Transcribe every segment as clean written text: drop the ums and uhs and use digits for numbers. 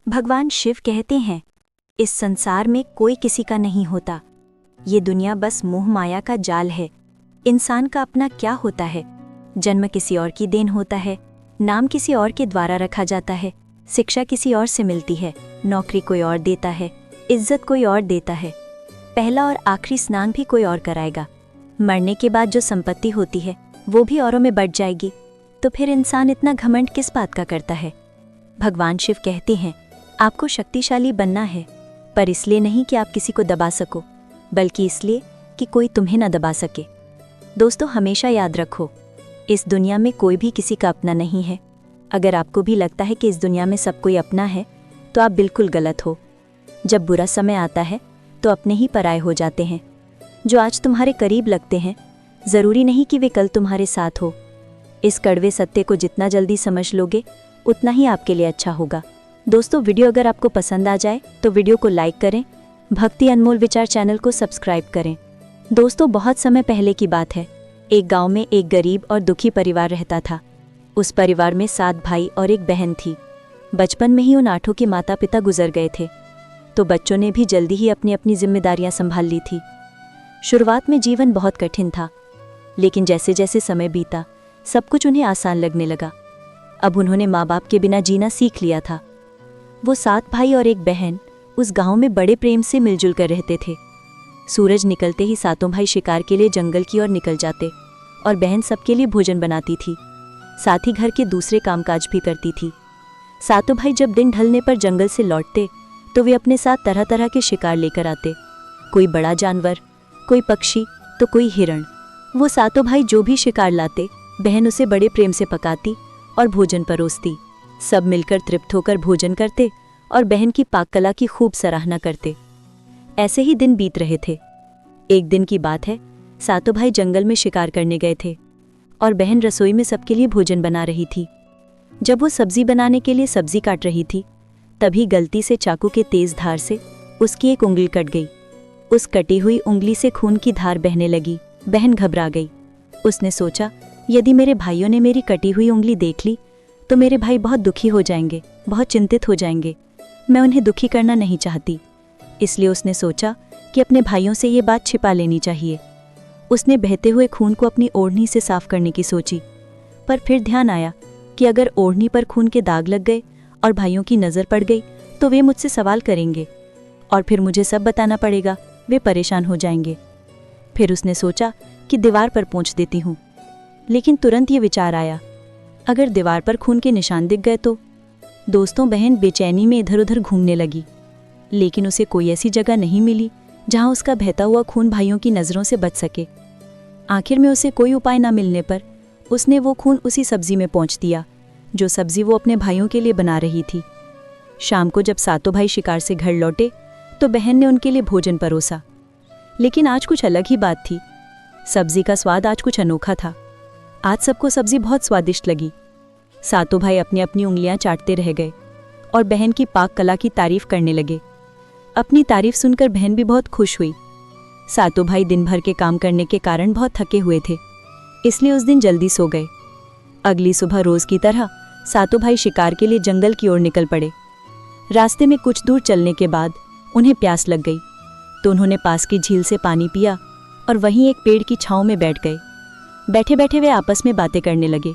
भगवान शिव कहते हैं, इस संसार में कोई किसी का नहीं होता। ये दुनिया बस मोह माया का जाल है। इंसान का अपना क्या होता है? जन्म किसी और की देन होता है, नाम किसी और के द्वारा रखा जाता है, शिक्षा किसी और से मिलती है, नौकरी कोई और देता है, इज्जत कोई और देता है, पहला और आखिरी स्नान भी कोई और कराएगा। मरने के बाद जो संपत्ति होती है वो भी औरों में बढ़ जाएगी। तो फिर इंसान इतना घमंड किस बात का करता है? भगवान शिव कहते हैं, आपको शक्तिशाली बनना है, पर इसलिए नहीं कि आप किसी को दबा सको, बल्कि इसलिए कि कोई तुम्हें न दबा सके। दोस्तों, हमेशा याद रखो, इस दुनिया में कोई भी किसी का अपना नहीं है। अगर आपको भी लगता है कि इस दुनिया में सब कोई अपना है, तो आप बिल्कुल गलत हो। जब बुरा समय आता है तो अपने ही पराये हो जाते हैं। जो आज तुम्हारे करीब लगते हैं, ज़रूरी नहीं कि वे कल तुम्हारे साथ हो। इस कड़वे सत्य को जितना जल्दी समझ लोगे, उतना ही आपके लिए अच्छा होगा। दोस्तों, वीडियो अगर आपको पसंद आ जाए तो वीडियो को लाइक करें, भक्ति अनमोल विचार चैनल को सब्सक्राइब करें। दोस्तों, बहुत समय पहले की बात है। एक गांव में एक गरीब और दुखी परिवार रहता था। उस परिवार में 7 भाई और एक बहन थी। बचपन में ही उन 8 के माता पिता गुजर गए थे, तो बच्चों ने भी जल्दी ही अपनी अपनी जिम्मेदारियां संभाल ली थी। शुरुआत में जीवन बहुत कठिन था, लेकिन जैसे जैसे समय बीता, सब कुछ उन्हें आसान लगने लगा। अब उन्होंने माँ बाप के बिना जीना सीख लिया था। वो 7 भाई और एक बहन उस गांव में बड़े प्रेम से मिलजुल कर रहते थे। सूरज निकलते ही 7 भाई शिकार के लिए जंगल की ओर निकल जाते और बहन सबके लिए भोजन बनाती थी, साथ ही घर के दूसरे कामकाज भी करती थी। 7 भाई जब दिन ढलने पर जंगल से लौटते तो वे अपने साथ तरह तरह के शिकार लेकर आते। कोई बड़ा जानवर, कोई पक्षी, तो कोई हिरण। वो 7 भाई जो भी शिकार लाते, बहन उसे बड़े प्रेम से पकाती और भोजन परोसती। सब मिलकर तृप्त होकर भोजन करते और बहन की पाक कला की खूब सराहना करते। ऐसे ही दिन बीत रहे थे। एक दिन की बात है, 7 भाई जंगल में शिकार करने गए थे और बहन रसोई में सबके लिए भोजन बना रही थी। जब वो सब्जी बनाने के लिए सब्जी काट रही थी, तभी गलती से चाकू के तेज धार से उसकी एक उंगली कट गई। उस कटी हुई उंगली से खून की धार बहने लगी। बहन घबरा गई। उसने सोचा, यदि मेरे भाइयों ने मेरी कटी हुई उंगली देख ली तो मेरे भाई बहुत दुखी हो जाएंगे, बहुत चिंतित हो जाएंगे। मैं उन्हें दुखी करना नहीं चाहती। इसलिए उसने सोचा कि अपने भाइयों से ये बात छिपा लेनी चाहिए। उसने बहते हुए खून को अपनी ओढ़नी से साफ करने की सोची, पर फिर ध्यान आया कि अगर ओढ़नी पर खून के दाग लग गए और भाइयों की नज़र पड़ गई तो वे मुझसे सवाल करेंगे और फिर मुझे सब बताना पड़ेगा। वे परेशान हो जाएंगे। फिर उसने सोचा कि दीवार पर पोंछ देती हूँ, लेकिन तुरंत ये विचार आया, अगर दीवार पर खून के निशान दिख गए तो? दोस्तों, बहन बेचैनी में इधर उधर घूमने लगी, लेकिन उसे कोई ऐसी जगह नहीं मिली जहाँ उसका बहता हुआ खून भाइयों की नज़रों से बच सके। आखिर में उसे कोई उपाय न मिलने पर उसने वो खून उसी सब्जी में पोंछ दिया, जो सब्जी वो अपने भाइयों के लिए बना रही थी। शाम को जब 7 भाई शिकार से घर लौटे तो बहन ने उनके लिए भोजन परोसा, लेकिन आज कुछ अलग ही बात थी। सब्जी का स्वाद आज कुछ अनोखा था। आज सबको सब्जी बहुत स्वादिष्ट लगी। 7 भाई अपनी अपनी उंगलियां चाटते रह गए और बहन की पाक कला की तारीफ करने लगे। अपनी तारीफ सुनकर बहन भी बहुत खुश हुई। 7 भाई दिन भर के काम करने के कारण बहुत थके हुए थे, इसलिए उस दिन जल्दी सो गए। अगली सुबह रोज की तरह 7 भाई शिकार के लिए जंगल की ओर निकल पड़े। रास्ते में कुछ दूर चलने के बाद उन्हें प्यास लग गई, तो उन्होंने पास की झील से पानी पिया और वहीं एक पेड़ की छांव में बैठ गए। बैठे बैठे वे आपस में बातें करने लगे।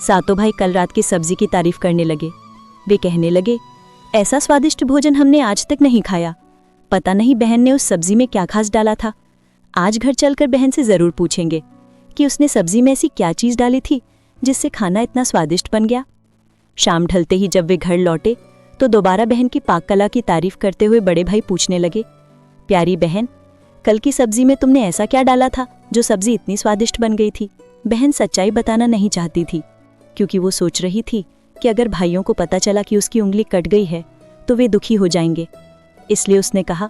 7 भाई कल रात की सब्जी की तारीफ करने लगे। वे कहने लगे, ऐसा स्वादिष्ट भोजन हमने आज तक नहीं खाया। पता नहीं बहन ने उस सब्जी में क्या खास डाला था। आज घर चलकर बहन से ज़रूर पूछेंगे कि उसने सब्जी में ऐसी क्या चीज़ डाली थी जिससे खाना इतना स्वादिष्ट बन गया। शाम ढलते ही जब वे घर लौटे तो दोबारा बहन की पाक कला की तारीफ करते हुए बड़े भाई पूछने लगे, प्यारी बहन, कल की सब्जी में तुमने ऐसा क्या डाला था जो सब्जी इतनी स्वादिष्ट बन गई थी? बहन सच्चाई बताना नहीं चाहती थी, क्योंकि वो सोच रही थी कि अगर भाइयों को पता चला कि उसकी उंगली कट गई है तो वे दुखी हो जाएंगे। इसलिए उसने कहा,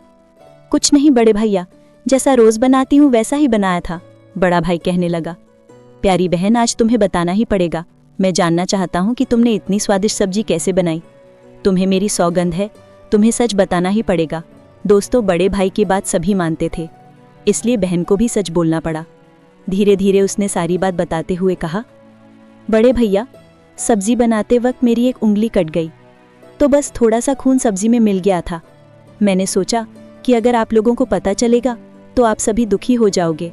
कुछ नहीं बड़े भैया, जैसा रोज बनाती हूँ वैसा ही बनाया था। बड़ा भाई कहने लगा, प्यारी बहन, आज तुम्हें बताना ही पड़ेगा। मैं जानना चाहता हूँ कि तुमने इतनी स्वादिष्ट सब्जी कैसे बनाई। तुम्हें मेरी सौगंध है, तुम्हें सच बताना ही पड़ेगा। दोस्तों, बड़े भाई की बात सभी मानते थे, इसलिए बहन को भी सच बोलना पड़ा। धीरे धीरे उसने सारी बात बताते हुए कहा, बड़े भैया, सब्जी बनाते वक्त मेरी एक उंगली कट गई। तो बस थोड़ा सा खून सब्जी में मिल गया था। मैंने सोचा कि अगर आप लोगों को पता चलेगा तो आप सभी दुखी हो जाओगे,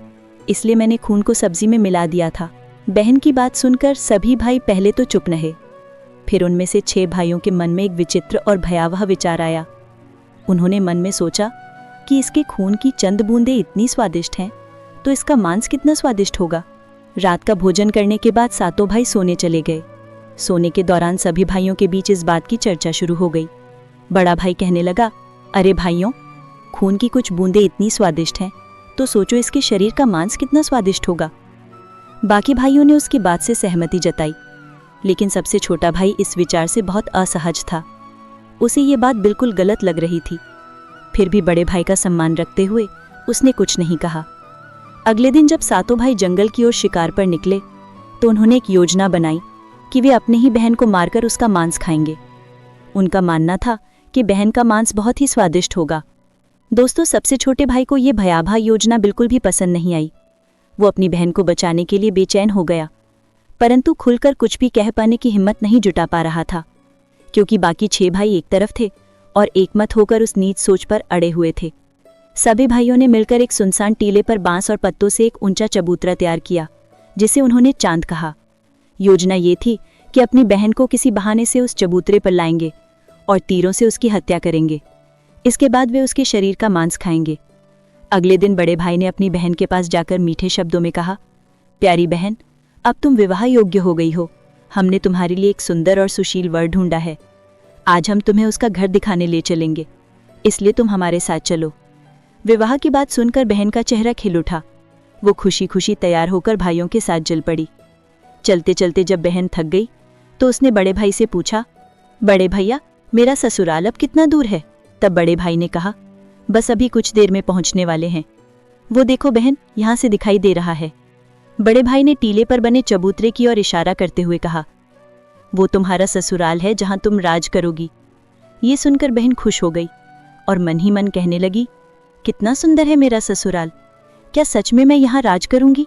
इसलिए मैंने खून को सब्जी में मिला दिया था। बहन की बात सुनकर सभी भाई पहले तो चुप रहे, फिर उनमें से 6 भाइयों के मन में एक विचित्र और भयावह विचार आया। उन्होंने मन में सोचा कि इसके खून की चंद बूंदें इतनी स्वादिष्ट हैं तो इसका मांस कितना स्वादिष्ट होगा। रात का भोजन करने के बाद सातों भाई सोने चले गए। सोने के दौरान सभी भाइयों के बीच इस बात की चर्चा शुरू हो गई। बड़ा भाई कहने लगा, अरे भाइयों, खून की कुछ बूंदें इतनी स्वादिष्ट हैं तो सोचो इसके शरीर का मांस कितना स्वादिष्ट होगा। बाकी भाइयों ने उसकी बात से सहमति जताई, लेकिन सबसे छोटा भाई इस विचार से बहुत असहज था। उसे ये बात बिल्कुल गलत लग रही थी। फिर भी बड़े भाई का सम्मान रखते हुए उसने कुछ नहीं कहा। अगले दिन जब सातों भाई जंगल की ओर शिकार पर निकले तो उन्होंने एक योजना बनाई कि वे अपनी ही बहन को मारकर उसका मांस खाएंगे। उनका मानना था कि बहन का मांस बहुत ही स्वादिष्ट होगा। दोस्तों, सबसे छोटे भाई को यह भयावह योजना बिल्कुल भी पसंद नहीं आई। वो अपनी बहन को बचाने के लिए बेचैन हो गया, परंतु खुलकर कुछ भी कह पाने की हिम्मत नहीं जुटा पा रहा था, क्योंकि बाकी 6 भाई एक तरफ थे और एकमत होकर उस नीच सोच पर अड़े हुए थे। सभी भाइयों ने मिलकर एक सुनसान टीले पर बांस और पत्तों से एक ऊंचा चबूतरा तैयार किया, जिसे उन्होंने चांद कहा। योजना ये थी कि अपनी बहन को किसी बहाने से उस चबूतरे पर लाएंगे और तीरों से उसकी हत्या करेंगे। इसके बाद वे उसके शरीर का मांस खाएंगे। अगले दिन बड़े भाई ने अपनी बहन के पास जाकर मीठे शब्दों में कहा, प्यारी बहन, अब तुम विवाह योग्य हो गई हो। हमने तुम्हारे लिए एक सुंदर और सुशील वर ढूंढा है। आज हम तुम्हें उसका घर दिखाने ले चलेंगे, इसलिए तुम हमारे साथ चलो। विवाह की बात सुनकर बहन का चेहरा खिल उठा। वो खुशी खुशी तैयार होकर भाइयों के साथ चल पड़ी। चलते चलते जब बहन थक गई तो उसने बड़े भाई से पूछा, बड़े भैया, मेरा ससुराल अब कितना दूर है? तब बड़े भाई ने कहा, बस अभी कुछ देर में पहुंचने वाले हैं। वो देखो बहन, यहाँ से दिखाई दे रहा है। बड़े भाई ने टीले पर बने चबूतरे की ओर इशारा करते हुए कहा, वो तुम्हारा ससुराल है जहां तुम राज करोगी। ये सुनकर बहन खुश हो गई और मन ही मन कहने लगी, कितना सुंदर है मेरा ससुराल, क्या सच में मैं यहाँ राज करूंगी?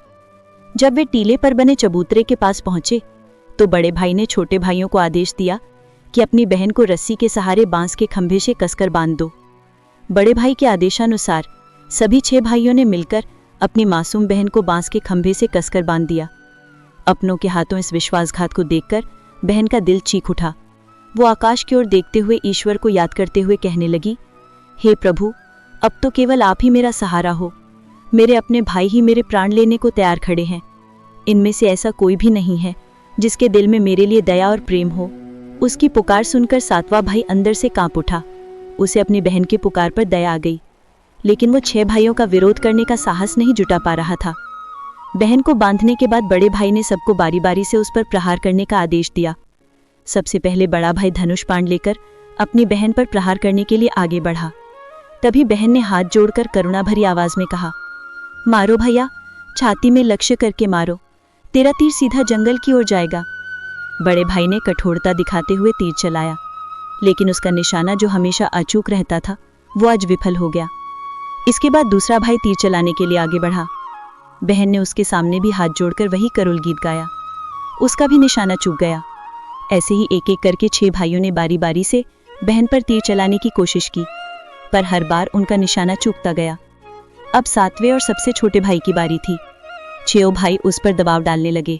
जब वे टीले पर बने चबूतरे के पास पहुंचे तो बड़े भाई ने छोटे भाइयों को आदेश दिया कि अपनी बहन को रस्सी के सहारे बांस के खंभे से कसकर बांध दो। बड़े भाई के आदेशानुसार सभी 6 भाइयों ने मिलकर अपनी मासूम बहन को बांस के खंभे से कसकर बांध दिया। अपनों के हाथों इस विश्वासघात को देखकर बहन का दिल चीख उठा। वो आकाश की ओर देखते हुए ईश्वर को याद करते हुए कहने लगी, हे प्रभु, अब तो केवल आप ही मेरा सहारा हो। मेरे अपने भाई ही मेरे प्राण लेने को तैयार खड़े हैं। इनमें से ऐसा कोई भी नहीं है जिसके दिल में मेरे लिए दया और प्रेम हो। उसकी पुकार सुनकर 7वां भाई अंदर से कांप उठा। उसे अपनी बहन की पुकार पर दया आ गई, लेकिन वो 6 भाइयों का विरोध करने का साहस नहीं जुटा पा रहा था। बहन को बांधने के बाद बड़े भाई ने सबको बारी बारी से उस पर प्रहार करने का आदेश दिया। सबसे पहले बड़ा भाई धनुष बाण लेकर अपनी बहन पर प्रहार करने के लिए आगे बढ़ा। तभी बहन ने हाथ जोड़कर करुणा भरी आवाज में कहा, मारो भैया, छाती में लक्ष्य करके मारो, तेरा तीर सीधा जंगल की ओर जाएगा। बड़े भाई ने कठोरता दिखाते हुए तीर चलाया, लेकिन उसका निशाना जो हमेशा अचूक रहता था वो आज विफल हो गया। इसके बाद दूसरा भाई तीर चलाने के लिए आगे बढ़ा। बहन ने उसके सामने भी हाथ जोड़कर वही करुल गीत गाया। उसका भी निशाना चूक गया। ऐसे ही एक एक करके 6 भाइयों ने बारी बारी से बहन पर तीर चलाने की कोशिश की, पर हर बार उनका निशाना चूकता गया। अब 7वें और सबसे छोटे भाई की बारी थी। 6 भाई उस पर दबाव डालने लगे,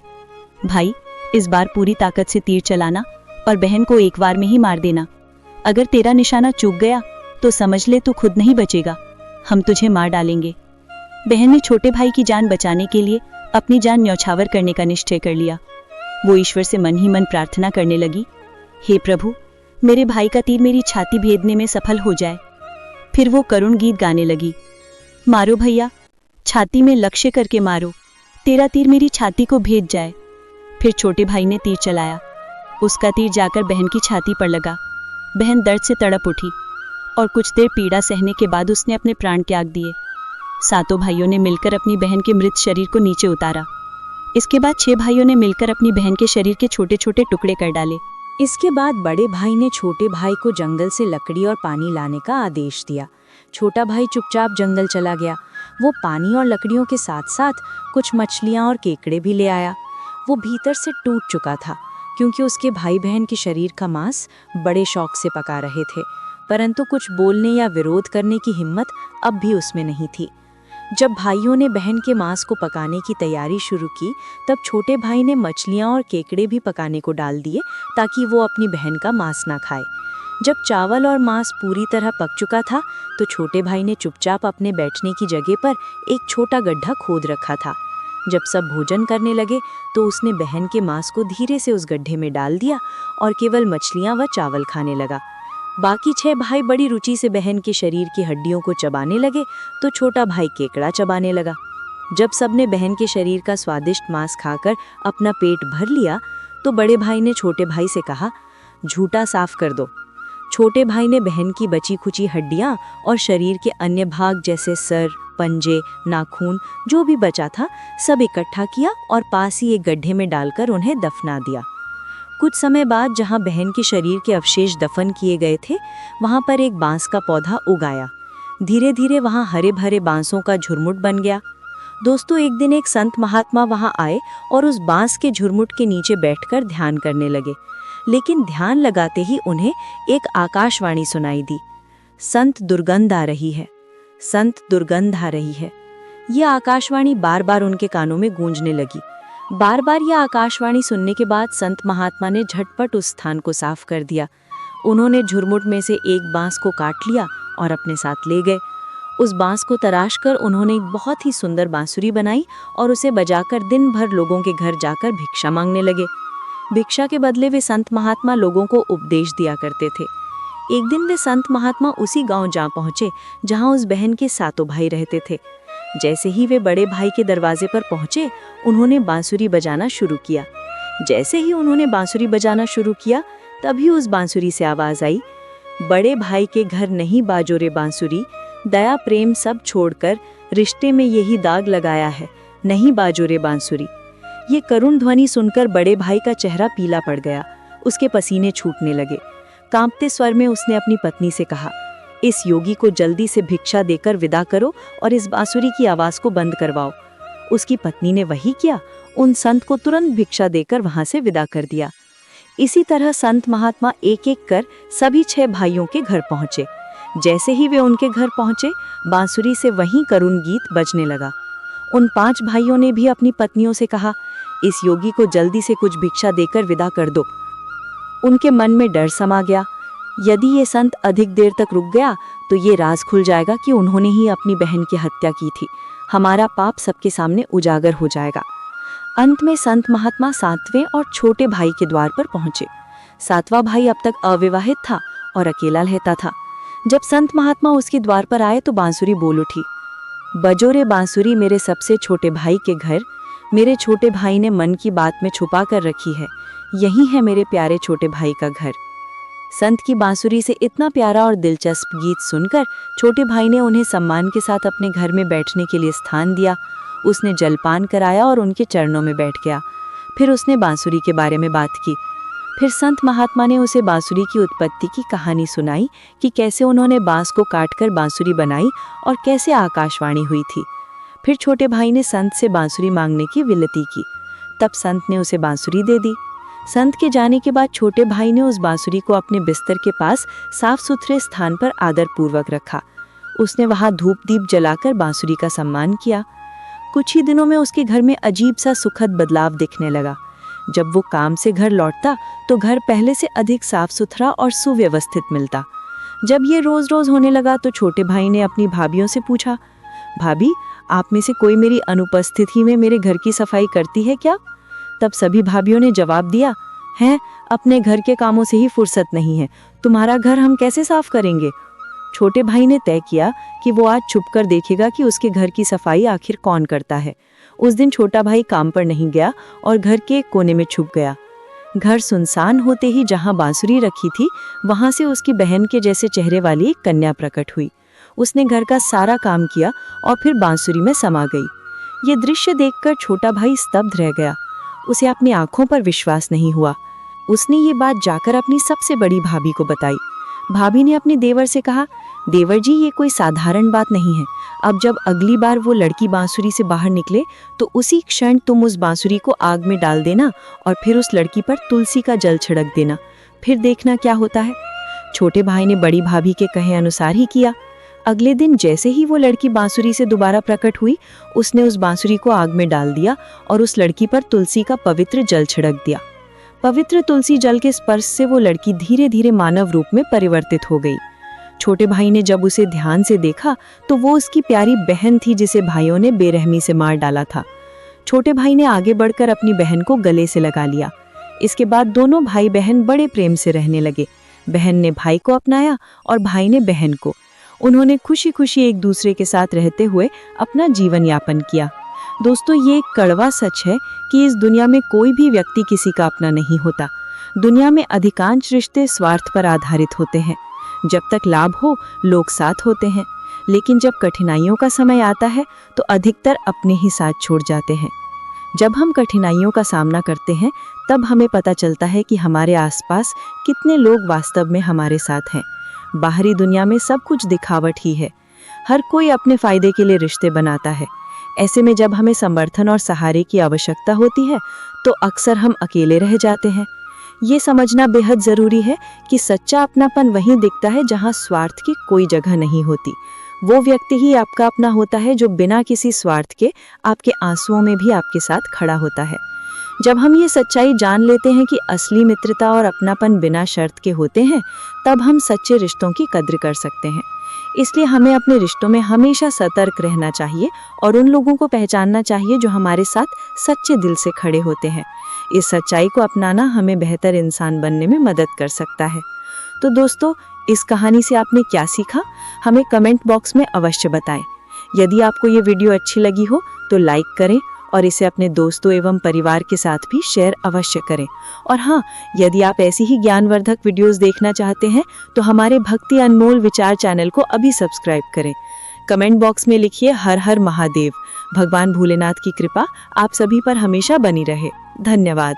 भाई, इस बार पूरी ताकत से तीर चलाना और बहन को एक बार में ही मार देना। अगर तेरा निशाना चूक गया तो समझ ले तू खुद नहीं बचेगा, हम तुझे मार डालेंगे। बहन ने छोटे भाई की जान बचाने के लिए अपनी जान न्यौछावर करने का निश्चय कर लिया। वो ईश्वर से मन ही मन प्रार्थना करने लगी, हे प्रभु, मेरे भाई का तीर मेरी छाती भेदने में सफल हो जाए। फिर वो करुण गीत गाने लगी, मारो भैया, छाती में लक्ष्य करके मारो, तेरा तीर मेरी छाती को भेद जाए। फिर छोटे भाई ने तीर चलाया। उसका तीर जाकर बहन की छाती पर लगा। बहन दर्द से तड़प उठी और कुछ देर पीड़ा सहने के बाद उसने अपने प्राण त्याग दिए। 7 भाइयों ने मिलकर अपनी बहन के मृत शरीर को नीचे उतारा। इसके बाद 6 भाइयों ने मिलकर अपनी बहन के शरीर के छोटे छोटे टुकड़े कर डाले। इसके बाद बड़े भाई ने छोटे भाई को जंगल से लकड़ी और पानी लाने का आदेश दिया। छोटा भाई चुपचाप जंगल चला गया। वो पानी और लकड़ियों के साथ साथ कुछ मछलियाँ और केकड़े भी ले आया। वो भीतर से टूट चुका था। क्योंकि उसके भाई बहन के शरीर का मांस बड़े शौक से पका रहे थे, परंतु कुछ बोलने या विरोध करने की हिम्मत अब भी उसमें नहीं थी। जब भाइयों ने बहन के मांस को पकाने की तैयारी शुरू की, तब छोटे भाई ने मछलियाँ और केकड़े भी पकाने को डाल दिए ताकि वो अपनी बहन का मांस ना खाए। जब चावल और मांस पूरी तरह पक चुका था, तो छोटे भाई ने चुपचाप अपने बैठने की जगह पर एक छोटा गड्ढा खोद रखा था। जब सब भोजन करने लगे, तो उसने बहन के मांस को धीरे से उस गड्ढे में डाल दिया और केवल मछलियाँ व चावल खाने लगा। बाकी 6 भाई बड़ी रुचि से बहन के शरीर की हड्डियों को चबाने लगे, तो छोटा भाई केकड़ा चबाने लगा। जब सबने बहन के शरीर का स्वादिष्ट मांस खाकर अपना पेट भर लिया, तो बड़े भाई ने छोटे भाई से कहा, झूठा साफ कर दो। छोटे भाई ने बहन की बची खुची हड्डियां और शरीर के अन्य भाग जैसे सर, पंजे, नाखून जो भी बचा था सब इकट्ठा किया और पास ही एक गड्ढे में डालकर उन्हें दफना दिया। कुछ समय बाद जहां बहन के शरीर के अवशेष दफन किए गए थे, वहां पर एक बांस का पौधा उगाया। धीरे धीरे वहां हरे भरे बांसों का झुरमुट बन गया। दोस्तों, एक दिन एक संत महात्मा वहां आए और उस बांस के झुरमुट के नीचे बैठकर ध्यान करने लगे। लेकिन ध्यान लगाते ही उन्हें एक आकाशवाणी सुनाई दी, संत दुर्गंध आ रही है, संत दुर्गंध आ रही है। यह आकाशवाणी बार बार उनके कानों में गूंजने लगी। बार बार यह आकाशवाणी सुनने के बाद संत महात्मा ने झटपट उस स्थान को साफ कर दिया। उन्होंने झुरमुट में से एक बांस को काट लिया और अपने साथ ले गए। उस बांस को तराश कर उन्होंने एक बहुत ही सुंदर बांसुरी बनाई और उसे बजाकर दिन भर लोगों के घर जाकर भिक्षा मांगने लगे। भिक्षा के बदले वे संत महात्मा लोगों को उपदेश दिया करते थे। एक दिन वे संत महात्मा उसी गांव जा पहुंचे जहां उस बहन के 7 भाई रहते थे। जैसे ही वे बड़े भाई के दरवाजे पर पहुंचे, उन्होंने बांसुरी बजाना शुरू किया। जैसे ही उन्होंने बांसुरी बजाना शुरू किया, तभी उस बांसुरी से आवाज आई, बड़े भाई के घर नहीं बाजो रे बांसुरी, दया प्रेम सब छोड़कर रिश्ते में यही दाग लगाया है, नहीं बाजो रे बांसुरी। ये करुण ध्वनि सुनकर बड़े भाई का चेहरा पीला पड़ गया। उसके पसीने छूटने लगे। कांपते स्वर में उसने अपनी पत्नी से कहा, इस योगी को जल्दी से भिक्षा देकर विदा करो और इस बांसुरी की आवाज को बंद करवाओ। उसकी पत्नी ने वही किया। उन संत को तुरंत भिक्षा देकर वहां से विदा कर दिया। इसी तरह संत महात्मा एक एक कर सभी 6 भाइयों के घर पहुंचे। जैसे ही वे उनके घर पहुंचे, बांसुरी से वही करुण गीत बजने लगा। उन 5 भाइयों ने भी अपनी पत्नियों से कहा, इस योगी को जल्दी से कुछ भिक्षा देकर विदा कर दो। उनके मन में डर समा गया। यदि ये संत अधिक देर तक रुक गया तो ये राज खुल जाएगा कि उन्होंने ही अपनी बहन की हत्या की थी। हमारा पाप सबके सामने उजागर हो जाएगा। अंत में संत महात्मा 7वें और छोटे भाई के द्वार पर पहुंचे। 7वां भाई अब तक अविवाहित था और अकेला रहता था। जब संत महात्मा उसके द्वार पर आए तो बांसुरी बोल उठी, बजो रे बांसुरी मेरे सबसे छोटे भाई के घर, मेरे छोटे भाई ने मन की बात में छुपा कर रखी है, यही है मेरे प्यारे छोटे भाई का घर। संत की बांसुरी से इतना प्यारा और दिलचस्प गीत सुनकर छोटे भाई ने उन्हें सम्मान के साथ अपने घर में बैठने के लिए स्थान दिया। उसने जलपान कराया और उनके चरणों में बैठ गया। फिर उसने बांसुरी के बारे में बात की। फिर संत महात्मा ने उसे बांसुरी की उत्पत्ति की कहानी सुनाई कि कैसे उन्होंने बांस को काटकर बांसुरी बनाई और कैसे आकाशवाणी हुई थी। फिर छोटे भाई ने संत से बांसुरी मांगने की विनती की। तब संत ने उसे बांसुरी दे दी। संत के जाने के बाद छोटे भाई ने उस बांसुरी को अपने बिस्तर के पास साफ सुथरे स्थान पर आदरपूर्वक रखा। उसने वहां धूप दीप जलाकर बांसुरी का सम्मान किया। कुछ ही दिनों में उसके घर में अजीब सा सुखद बदलाव दिखने लगा। जब वो काम से घर लौटता तो घर पहले से अधिक साफ सुथरा और सुव्यवस्थित मिलता। जब ये रोज रोज होने लगा तो छोटे भाई ने अपनी भाभियों से पूछा, भाभी, आप में से कोई मेरी अनुपस्थिति में मेरे घर की सफाई करती है क्या? तब सभी भाभियों ने जवाब दिया, हैं, अपने घर के कामों से ही फुर्सत नहीं है, तुम्हारा घर हम कैसे साफ करेंगे? छोटे भाई ने तय किया कि वो आज छुपकर देखेगा कि उसके घर की सफाई आखिर कौन करता है। उस दिन छोटा भाई काम पर नहीं गया और घर के एक कोने में छुप गया। घर सुनसान होते ही जहां बांसुरी रखी थी, वहां से उसकी बहन के जैसे चेहरे वाली एक कन्या प्रकट हुई। उसने घर का सारा काम किया और फिर बांसुरी में समा गई। ये दृश्य देखकर छोटा भाई स्तब्ध रह गया। उसे अपनी आंखों पर विश्वास नहीं हुआ। उसने ये बात जाकर अपनी सबसे बड़ी भाभी को बताई। भाभी ने अपने देवर से कहा, देवर जी, ये कोई साधारण बात नहीं है। अब जब अगली बार वो लड़की बांसुरी से बाहर निकले तो उसी क्षण तुम उस बांसुरी को आग में डाल देना और फिर उस लड़की पर तुलसी का जल छिड़क देना, फिर देखना क्या होता है। छोटे भाई ने बड़ी भाभी के कहे अनुसार ही किया। अगले दिन जैसे ही वो लड़की बांसुरी से दोबारा प्रकट हुई, उसने उस बांसुरी को आग में डाल दिया और उस लड़की पर तुलसी का पवित्र जल छिड़क दिया। पवित्र तुलसी जल के स्पर्श से वो लड़की धीरे धीरे मानव रूप में परिवर्तित हो गई। छोटे भाई ने जब उसे ध्यान से देखा तो वो उसकी प्यारी बहन थी जिसे भाइयों ने बेरहमी से मार डाला था। छोटे भाई ने आगे बढ़कर अपनी बहन को गले से लगा लिया। इसके बाद दोनों भाई बहन बड़े प्रेम से रहने लगे। बहन ने भाई को अपनाया और भाई ने बहन को। उन्होंने खुशी खुशी एक दूसरे के साथ रहते हुए अपना जीवन यापन किया। दोस्तों, ये एक कड़वा सच है कि इस दुनिया में कोई भी व्यक्ति किसी का अपना नहीं होता। दुनिया में अधिकांश रिश्ते स्वार्थ पर आधारित होते हैं। जब तक लाभ हो, लोग साथ होते हैं, लेकिन जब कठिनाइयों का समय आता है तो अधिकतर अपने ही साथ छोड़ जाते हैं। जब हम कठिनाइयों का सामना करते हैं तब हमें पता चलता है कि हमारे आसपास कितने लोग वास्तव में हमारे साथ हैं। बाहरी दुनिया में सब कुछ दिखावट ही है। हर कोई अपने फायदे के लिए रिश्ते बनाता है। ऐसे में जब हमें समर्थन और सहारे की आवश्यकता होती है तो अक्सर हम अकेले रह जाते हैं। ये समझना बेहद ज़रूरी है कि सच्चा अपनापन वहीं दिखता है जहां स्वार्थ की कोई जगह नहीं होती। वो व्यक्ति ही आपका अपना होता है जो बिना किसी स्वार्थ के आपके आंसुओं में भी आपके साथ खड़ा होता है। जब हम ये सच्चाई जान लेते हैं कि असली मित्रता और अपनापन बिना शर्त के होते हैं, तब हम सच्चे रिश्तों की कद्र कर सकते हैं। इसलिए हमें अपने रिश्तों में हमेशा सतर्क रहना चाहिए और उन लोगों को पहचानना चाहिए जो हमारे साथ सच्चे दिल से खड़े होते हैं। इस सच्चाई को अपनाना हमें बेहतर इंसान बनने में मदद कर सकता है। तो दोस्तों, इस कहानी से आपने क्या सीखा, हमें कमेंट बॉक्स में अवश्य बताएं। यदि आपको ये वीडियो अच्छी लगी हो तो लाइक करें और इसे अपने दोस्तों एवं परिवार के साथ भी शेयर अवश्य करें। और हाँ, यदि आप ऐसी ही ज्ञानवर्धक वीडियोस देखना चाहते हैं तो हमारे भक्ति अनमोल विचार चैनल को अभी सब्सक्राइब करें। कमेंट बॉक्स में लिखिए हर हर महादेव। भगवान भोलेनाथ की कृपा आप सभी पर हमेशा बनी रहे। धन्यवाद।